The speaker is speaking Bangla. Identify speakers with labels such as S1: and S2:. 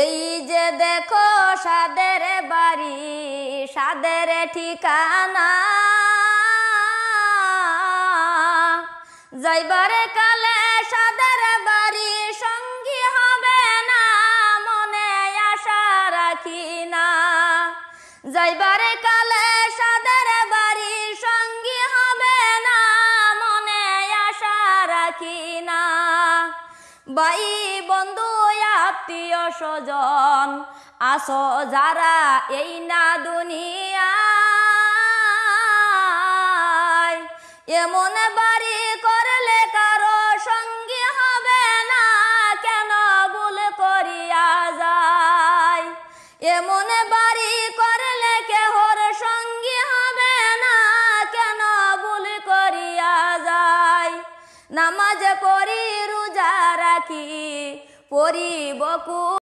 S1: এই যে দেখো সাদের বাড়ি, সাদের ঠিকানা, যাইবারে কালে সাদের বাড়ি সঙ্গী হবে না, মনে আশা রাখি না। যাইবারে কালে সাদের বাড়ি সঙ্গী হবে না, মনে আশা রাখি না। ভাই বন্ধু আত্মীয় স্বজন আসো যারা এই না দুনিয়ায়, এমন বাড়ি করলে কারো সঙ্গী হবে না, কেন ভুল করিয়া যায়। এমন বাড়ি করলে কেহর সঙ্গী হবে না, কেন ভুল করিয়া যায়। নামাজ পড়ি রোজা রাখি পড়িব